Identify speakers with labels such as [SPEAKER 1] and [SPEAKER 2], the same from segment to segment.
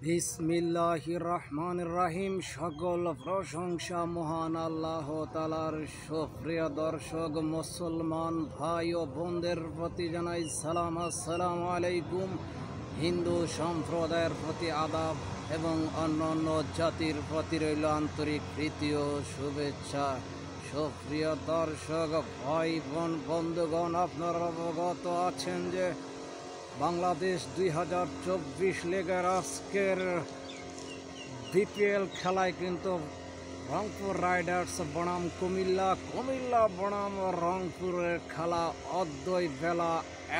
[SPEAKER 1] বিসমিল্লাহির রহমানির রহিম। সকল প্রশংসা মহান আল্লাহ তাআলার। সুপ্রিয় দর্শক মুসলমান ভাই ও বোনদের প্রতি জানাই সালাম, আসসালামু আলাইকুম। হিন্দু সম্প্রদায়ের প্রতি আদাব এবং অন্যান্য জাতির প্রতি রইল আন্তরিক প্রীতি ও শুভেচ্ছা। সুপ্রিয় দর্শক ভাই বোন বন্ধুগণ, আপনারা অবগত আছেন যে বাংলাদেশ 2024 লিগের আজকের বিপিএল খেলায় কিন্তু রংপুর রাইডার্স বনাম কুমিল্লা বনাম রংপুরের খেলা অদ্বৈ বেলা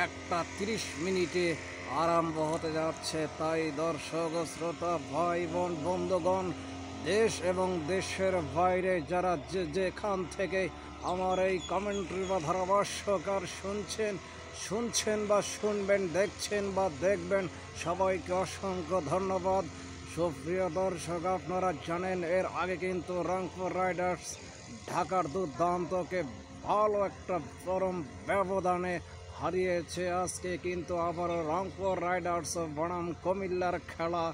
[SPEAKER 1] 1:30 আরম্ভ হতে যাচ্ছে। তাই দর্শক শ্রোতা ভাই বোন বন্ধুগণ, দেশ এবং দেশের বাইরে যারা যেখান থেকে আমার এই কমেন্ট্রি বা ধারাভাষ্যকার শুনছেন বা শুনবেন, দেখছেন বা দেখবেন, সবাইকে অসংখ্য ধন্যবাদ। সুপ্রিয় দর্শক, আপনারা জানেন এর আগে কিন্তু রংপুর রাইডার্স ঢাকার দুর্দান্তকে ভালো একটা চরম ব্যবধানে হারিয়েছে। আজকে কিন্তু আবার রংপুর রাইডার্স বনাম কুমিল্লার খেলা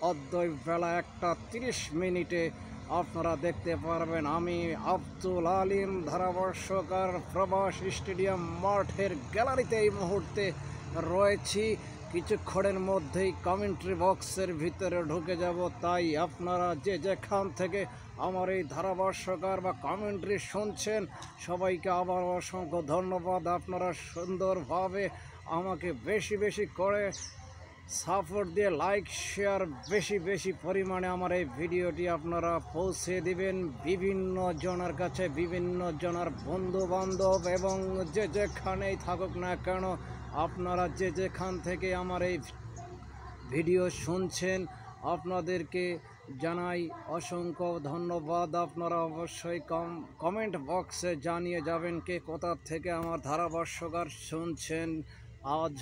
[SPEAKER 1] অদ্বৈ বেলা 1:30 আপনারা দেখতে পারবেন। আমি আব্দুল আলিম ধারাভাষ্যকার প্রবাস স্টেডিয়াম মাঠের গ্যালারিতে এই মুহূর্তে রয়েছি। কিছুক্ষণের মধ্যেই কমেন্ট্রি বক্সের ভিতরে ঢুকে যাব। তাই আপনারা যেখান থেকে আমার এই ধারাভাষ্যকার বা কমেন্ট্রি শুনছেন, সবাইকে আবার অসংখ্য ধন্যবাদ। আপনারা সুন্দরভাবে আমাকে বেশি করে সাপোর্ট দিয়ে লাইক শেয়ার বেশি পরিমাণে আমার এই ভিডিওটি আপনারা পৌঁছে দিবেন বিভিন্ন জনের কাছে, বিভিন্ন জনের বন্ধু বান্ধব এবং যেখানেই থাকুক না কেন, আপনারা যেখান থেকে আমার এই ভিডিও শুনছেন আপনাদেরকে জানাই অসংখ্য ধন্যবাদ। আপনারা অবশ্যই কমেন্ট বক্সে জানিয়ে যাবেন কে কোথা থেকে আমার ধারাভাষ্যকার শুনছেন। আজ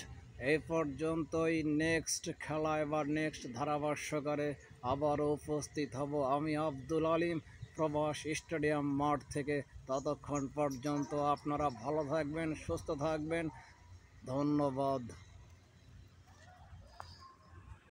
[SPEAKER 1] এই পর্যন্তই। নেক্সট খেলায় বা নেক্সট ধারাভাষ্যকারে আবারও উপস্থিত হব আমি আব্দুল আলিম প্রবাস স্টেডিয়াম মাঠ থেকে। ততক্ষণ পর্যন্ত আপনারা ভালো থাকবেন, সুস্থ থাকবেন। ধন্যবাদ।